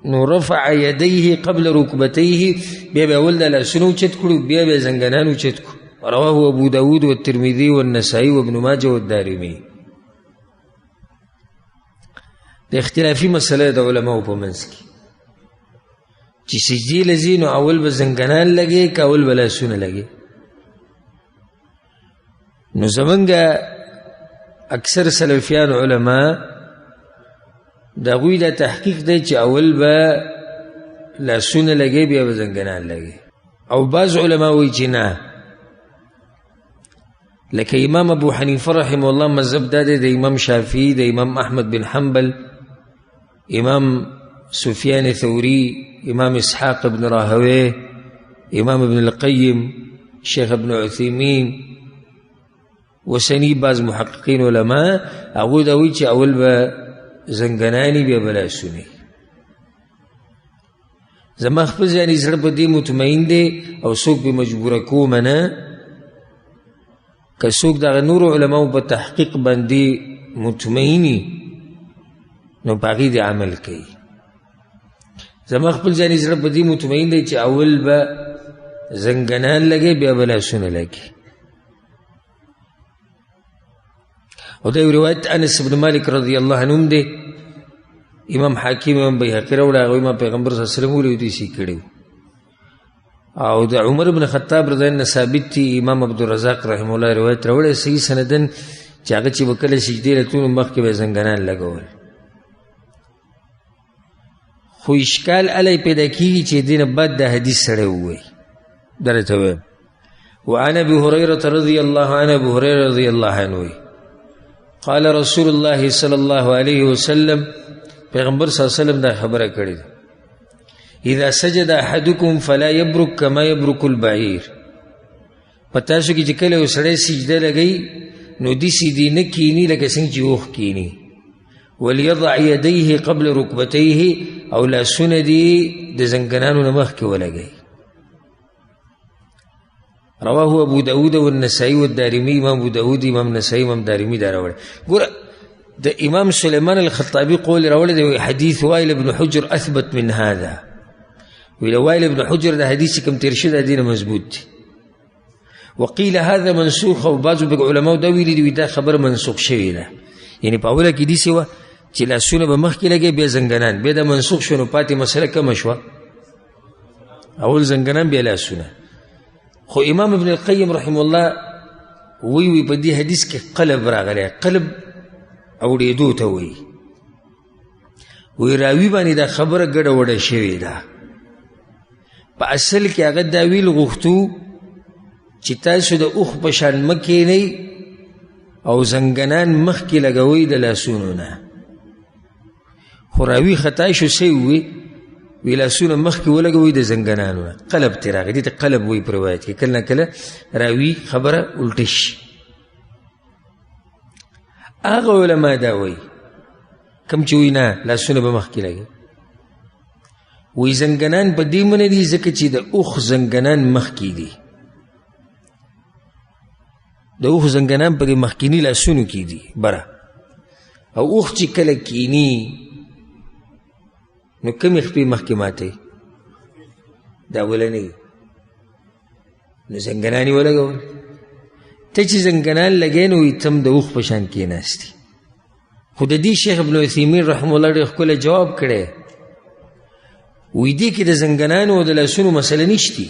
نو رفع یدیه قبل رکبتیه، بیا به اول د لاسونه اوچت کړو، بیا به یې زنګنان اوچت کړو. رواه ابو داود والترمذي والنسائي وابن ماجه والدارمي. د اختلافي مسله د علماو په منځ کې چې سجدې له ځي، نو اول به زنګنان لګي که اول به لاسونه لګي. نو زمونږ اکثر سلفیان علما د هغوی دا تحقیق دی چې اول به لاسونه لګي، بیا به زنګنان لګي. او بعض علما وایي چې نه، لکه امام ابو حنیفه رحمه الله مذهب دا دی، د امام شافعي، د امام احمد بن حنبل، امام سفیان ثوری، امام اسحاق بن راهويه، امام ابن القیم، شیخ ابن عثیمین، وسنی بعض محققین علما، هغوی دا وایي چې اول به زنګنانی، بیا به لاسونه. زما خپل ځاني زړه په دې مطمئن دی او څوک به مجبوره کوم نه که څوک دغه نورو علماو په تحقیق باندې مطمئني نو په هغې دې عمل کوي زما خپل ځاني زړه په دې مطمئن دی چې اول به زنګنان لګي بیا به لاسونه لګي او دا یو روایت انس بن مالک رضی الله عنه هم دی امام حاکم امام بیهقي راوړی هغوی ما پیغمبر صلی الله علیه وسلم ولیدو داسې کړي او د عمر بن خطاب رضی الله عنه ثابت دي امام عبدالرزاق رحمه الله روایت راوړی صحیح سندن چې هغه چې به کله سجدې له تلو مخکې به زنګنان لګول خو اشکال الی پیدا کېږي چې دې نه بعد دا حدیث سړی ووایي دا راته وایم وعن ابي هريره رضي الله عنه ابو هريره رضي الله عنه قال رسول الله صلى الله عليه وسلم پیغمبر صلی الله علیه وسلم دا خبره کړې ده اذا سجد احدكم فلا يبرك كما يبرك البعير پتا شو کې چې کله یو سړی سجده لګي نو داسې دې نه کیني لکه څنګه چې اوښ کیني وليضع يديه قبل ركبتيه او لاسونه دې د زنګنانو نه مخکې ولګوي رواه ابو داود والنسائي والدارمي امام ابو داود امام نسائي امام دارمي دا راوړی ګوره د امام سليمان الخطابي قول راوړی دی حديث وائل بن حجر اثبت من هذا ویل وائل بن حجر دا حدیث کوم تیر شوی دا دینه مضبوط دی وقيل هذا منسوخ او بعضو علماء دا ویلي دي دا خبر منسوخ شوی ده یعنی په اوله کې داسې وه چې لاسونه به مخکې لګي بیا زنګنان بیا دا منسوخ شو نو پاتې مسله کمه شوه اول زنګنان بیا لاسونه خو امام ابن القیم رحمه الله وی په دې حدیث کې قلب راغلی قلب اوړېدو ته وی راوي باندې دا خبره ګډه وډه شوې ده په اصل کې هغه دا ویل غوښتو چې تاسو د اوښ په شان مه کښېنئ او زنګنان مخکې لګوئ د لاسونو نه خو راوي خطا شو څه ووی وی لاسونه مخکې ولګوئ د زنګنانو نه قلب ترې راغی دې ته قلب وایي په روایت کې کله نه کله راوي خبره الټه شي هغه علما دا وایي کوم چې وایي نه لاسونه به مخکې لګي وایي زنګنان په دې منه دي ځکه چې د اوښ زنګنان مخکې دي د اوښ زنګنان په دې مخکیني لاسونو کې دي بره او اوښ چې کله کیني نو کمې خپې مخکې ماتوي دا اولنی نو زنګنان یې ولګول ته چې زنګنان لګی نو وایي تم د اوښ په شان کېناستي خو د دې شیخ ابن عثیمین رحمه الله ډېر ښکلی جواب کړی وایي دې کې د زنګنانو او د لاسونو مسله نشتي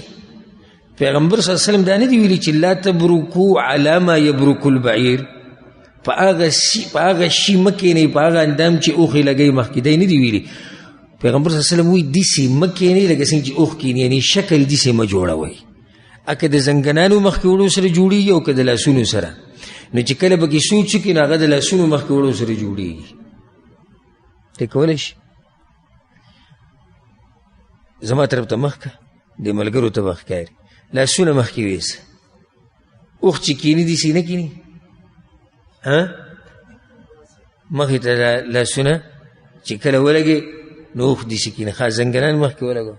پیغمبر صلی الله علیه وسلم دا نه دی ویلي چې لا تبرکو علی ما یبرک البعیر په هغه شي مه کښېنئ په هغه اندام چې اوښ یې لګوي مخکې دی نه دی ویلي پیغمبر صلی الله علیه وسلم وایي داسې مه کښېنئ لکه څنګه چې اوښ کښېني یعنې شکل داسې مه جوړوئ که د زنګنانو مخکې وړو سره جوړېږي او که د لاسونو سره نو چې کله به کې سوچ وکړي نو هغه د لاسونو مخکې وړو سره جوړېږي ته کولی شي زما طرف ته مخ که د ملګرو ته به ښکاري لاسونه مخکې ویسه اوښ چې کیني داسې نه کیني مخې ته لاسونه چې کله ولګې نو اوښ داسې کیني خاص زنګنان مخکې ولګو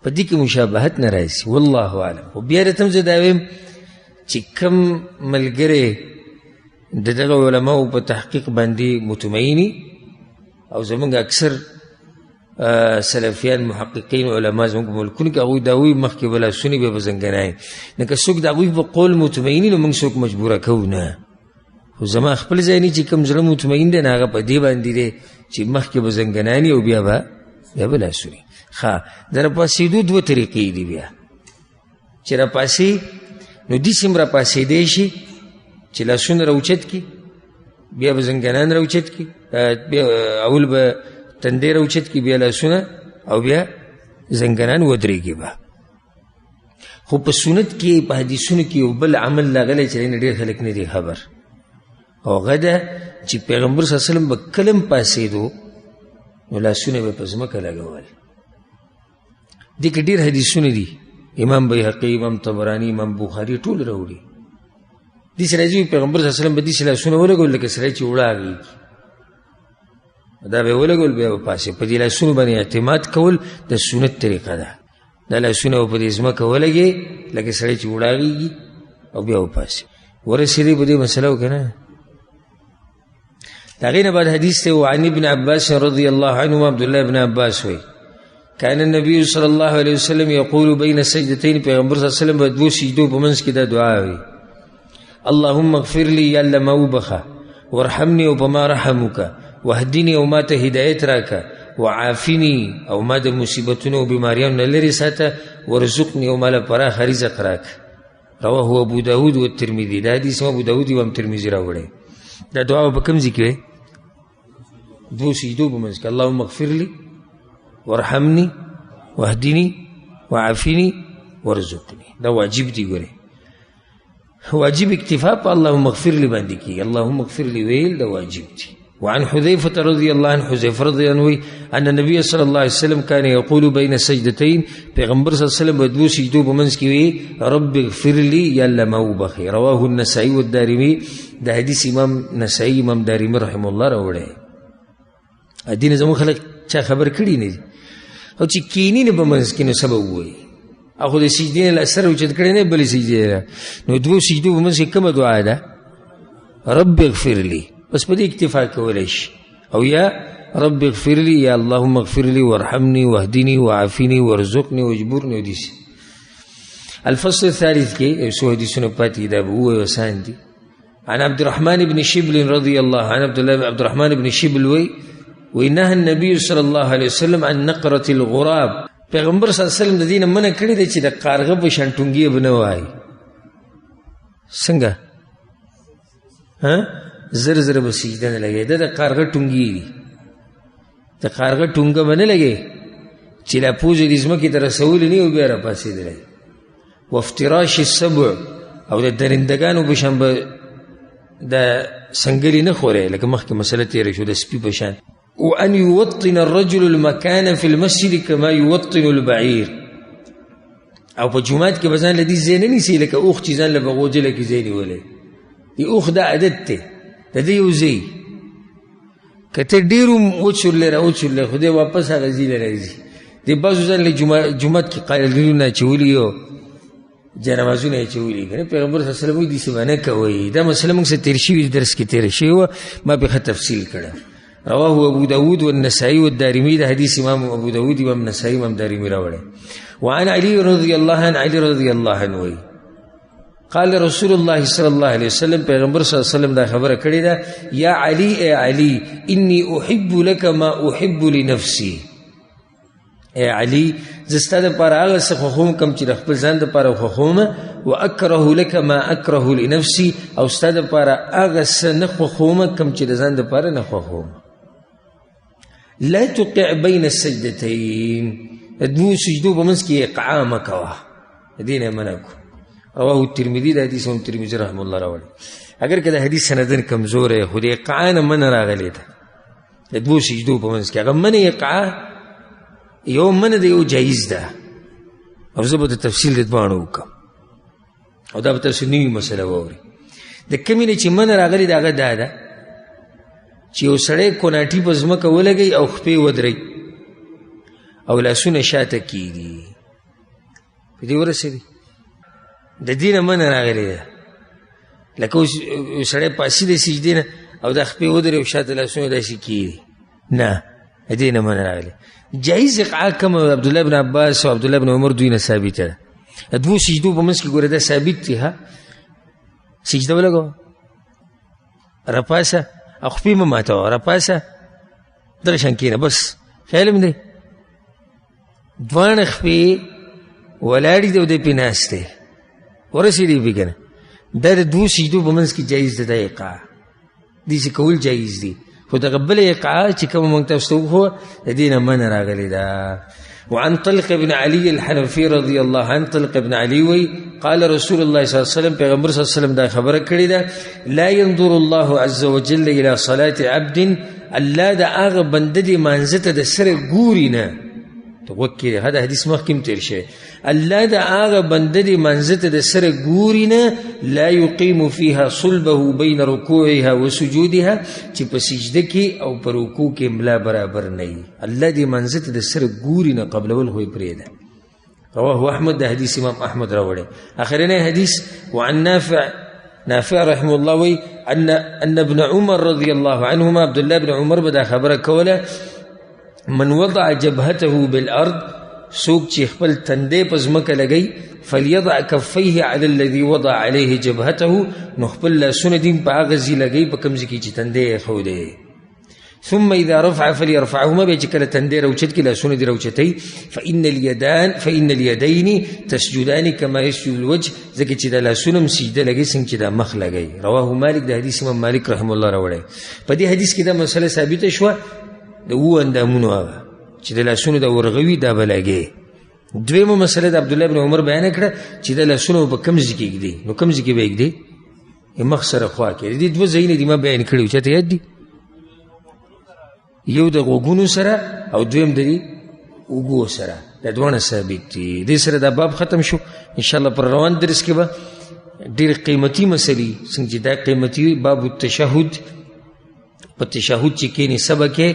په دې کې مشابهت نه راځي والله اعلم خو بیا راته هم زه دا وایم چې کوم ملګری د دغه علماو په تحقیق باندې مطمئني او زمونږ اکثر سلفیان محققین علما زمونږ په ملکونو کې هغوی دا وایي مخکې به لاسونې بیا به زنګنان نو که څوک د هغوی په قول مطمئني نو موږ څوک مجبوره کوو نه خو زما خپل ځای نه چې کوم زړه مطمئن دی نه هغه په دې باندې دی چې مخکې به زنګنان او بیا به لاسونې ښه د راپاسېدو دوه طریقې دي بیا چې راپاسې نو داسې هم راپاسېدی شي چې لاسونه راوچت کړي بیا به زنګنان راوچت کړي اول به تندې راوچت کړي بیا لاسونه او بیا زنګنان ودرېږي به خو په سنت کې په حدیثونو کې یو بل عمل راغلی چې نه ډېر خلک نه دي خبر او هغه ده چې پیغمبر صلی الله علیه وسلم به کله هم پاسېدو نو لاسونه به په ځمکه لګول دې کې ډېر حدیثونه دي امام بیهقي امام طبراني امام بخاري ټول راوړي دې سره راځي پیغمبر صلی الله علیه وسلم به داسې لاسونه ولګول لکه سړی چې وړاږي دا به ولګول بیا به پاسې. په دې لاسونو باندې اعتماد کول د سنت طریقه ده. دا لاسونه په دې ځمکه ولګې لکه سړی چې وړاغېږي او بیا به پاسې. ورسېدې په دې مسله وکړه نه. د هغې نه بعد حدیث دی وعن ابن عباس رضی الله عنهما عبدالله ابن عباس وایي كان النبي صلى الله عليه وسلم يقول بين السجدتين پیغمبر صلی الله علیه وسلم په دوه سجدو په منځ کې دا دعا وي اللهم اغفر لي یا الله ما وبخه وارحمني او بما رحمك واهدني او ما ته هدایت راکه وعافني او ما د مصیبتونو او بیماریانو نه لرې ساته ورزقني او ما له پراخه رزق راکه. رواه ابو داود والترمذي. دا حدیث ابو داود او ترمذي راوړی. دا دعا په کوم ځای کې وي؟ دوه سجدو په منځ کې اللهم اغفر لي وارحمني واهدني وعافني ورزقني. دا واجب دی. ګوره واجب اکتفا په اللهم اغفر لي باندې کی. اللهم اغفر لي ویل دا واجب دی. وعن حذيفة رضي الله عنه حذيفة رضي الله عنه أن النبي صلى الله عليه وسلم كان يقول بين السجدتين پیغمبر صلی الله علیه وسلم بدو سجدو په منځ کې وی رب اغفر لي یا الله ما وبخي. رواه النسائي والدارمي. دا حدیث امام نسائی امام دارمی رحم الله راوړی. ادینه زموږ خلک چا خبر کړي نه دي او چې کینی نه په منځ کې نو سبب وایي او خو د سجدې نه سر اوچت کړی نه بلې سجدې نو دوه سجدو په منځ کې کومه دعا ده؟ رب اغفر لي. بس په دې اکتفا کولی شي. او یا رب اغفر لي یا اللهم اغفر لي وارحمني واهدني وعافني وارزقني واجبرني ودیسي. الفصل الثالث کې یو څو حدیثونه پاتې دا به ووایو آسان دي. عن عبد الرحمن بن شبل رضي الله عنه عبد الرحمن بن شبل وإنها النبي صلى الله عليه وسلم عن نقرة الغراب. پیغمبر صلی الله علیه وسلم د دینه منع کړی دی چې د قارغه په شان ټونګې به نه وایي. څنګه زر زر به سجده نه لګوي. د قارغه ټونګې دي. د قارغه ټونګه به نه لګوي چې لا پوزې د ځمکې ته رسولې نه وي بیا راپاڅېدلی. وافتراش السبع او د درندګانو په شان به د سنګلي نه خوري لکه مخکې مسله تېره شو د سپي په شان. وأن يوطن الرجل المكان في المسجد كما يوطن البعير. او په جومات کې به ځان له دې ځای نه نیسي لکه اوښ چې ځان له بغوجله کې ځای نیولی. د اوښ دا عادت دی د دې یو ځای که ته ډېر وچورلی را وچورلی خو دی واپس هغه ځای له راځي. د بعضو ځان له جومات کې قایلګرونه اچولي او جنمازونه یې اچولي که نه. پیغمبر صلی الله علیه وسلم وایي داسې به نه کوئ. دا مسله موږ سره تېر شوي درس کې تېره شوې وه ما بې ښه تفصیل کړه. رواه ابو داود والنسائي والدارمي. دا حدیث امام ابو داود امام نسائی امام دارمي راوړی. وعن علي رضي الله عنه علي رضي الله عنه وایي قال رسول الله صلى الله عليه وسلم پیغمبر صلی الله علیه وسلم دا خبره کړې ده یا علي اے علي اني احب لك ما احب لنفسي. اے علي زستا د پاره هغه څه خوښوم کوم چې د خپل ځان دپاره خوښوم واکره لك ما اکره لنفسي او ستا دپاره هغه څه نه خوښوم کوم چې د ځان دپاره نه خوښوم. لا تقع بين السجدتين. دوه سجدو په منځ کې اقعا مه کوه. د دې نه منع کړو. رواه الترمذي. دا حدیث هم ترمذي رحمه الله راوړی. اگر که د حدیث سندن کمزور خو د اقعا نه منع راغلی ده د دوه سجدو په منځ کې. هغه منع اقعا یو منع ده یو جایز ده او زه به د تفصیل د دواړو وکړم او دا به تاسو نوي مسله واورئ. د کومې نه چې منع راغلی د هغه دا ده چې یو سړی کوناټي په ځمکه ولګوي او خپې ودروي او لاسونه شاته کېږي. په دې ورسېدي د دې نه منع راغلی ده. لکه اوس یو سړی پاسي د سجدې نه او دا خپې ودروي او شاته لاسونه داسې کېږي نه د دې نه منع راغلی. جایز اقعا کوم عبدالله بن عباس او عبدالله بن عمر دوی نه ثابته ده. دوه سجدو په منځ کې ګوره دا ثابت دي. سجده ولګوه راپاسه او خپې مه ماتوه راپاسه دغه شان کښېنه بس خیال مې دی. دواړه خپې ولاړې دي او دی پې ناست دی ورسېدی پې که نه. دا د دوه سجدو په منځ کې جایز ده. دا اقعا داسې کول جایز دي خو دغه بله اقعا چې کومه موږ تاسو ته وښوه د دې نه منع راغلې ده. وعن طلق بن علي الحنفي رضي الله عنه طلق بن علي وی قال رسول الله صلى الله عليه وسلم پیغمبر صلی الله علیه وسلم دا خبره کړې ده لا ينظر الله عز وجل الى صلاة عبد الله دا هغه بنده دې مانځه ته د سره ګوري نه وکړي. دا حدیث مخکې تیر شوی. الله د هغه بنده د منځ ته د سره ګوري نه لا یقیم فیها صلبه بین رکوعها وسجودها چې په سجده کې او په رکوع کې ملا برابر نه وي. الله د منځ ته د سره ګوري نه قبلول خو یې پرېږده. رواه احمد، د حدیث امام احمد راوړی. اخرنی حدیث وعن نافع رحمه الله وی ان ابن عمر رضی الله عنهما عبد الله بن عمر به دا خبره کوله من وضع جبهته بالارض سوق چې خپل تندې په ځمکه لګی فليضع كفيه على الذي وضع عليه جبهته نو خپل لاسونه دین په هغه ځای لګی په کوم ځای کې چې تندې خودې ثم اذا رفع فليرفعهما به چې کله تندې راوچت کې لاسونه دې راوچتای فإن اليدين تسجدان كما يسجد الوجه ځکه چې د لاسونه سجده لګی څنګه چې د مخ لګی. رواه مالک، د حدیث امام مالک رحم الله راوړی. په دې حدیث کې دا مسله ثابته شوه د وو اندامونو هغه چې د لاسونو د ورغوي دا به لګی. دویمه مسله د عبدالله بن عمر بیان کړه چې د لاسونو په کوم ځای کې ږدي. نو کوم ځای کې به یې ږدي؟ مخ سره خوا کې. دې دوه ځایونه دي ما بیان کړي وو، چاته یاد دي؟ یو د غوږونو سره او دویم د اوږو سره. دا دواړه ثابت دي. دې سره دا باب ختم شو. انشاءالله پر روان درس کې به ډېر قیمتي مسلې څنګه چې دا قیمتي باب التشهد په تشهد چې کېنې سبا کې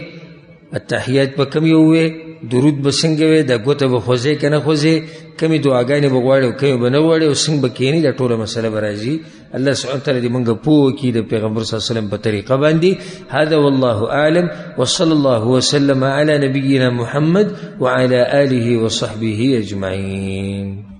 التحیات به کم یو وی، درود به څنګه وی، دا ګوته به خوځې که نه خوځې، کمې دعاګانې به غواړي او کمې به نه غواړي او څنګه به کېنې، دا ټوله مسله به راځي. الله سبحانه وتعالی دې موږ پوه کړي د پیغمبر صلی الله علیه وسلم په طریقه باندې. هذا والله اعلم وصلى الله وسلم على نبينا محمد وعلى آله وصحبه اجمعين.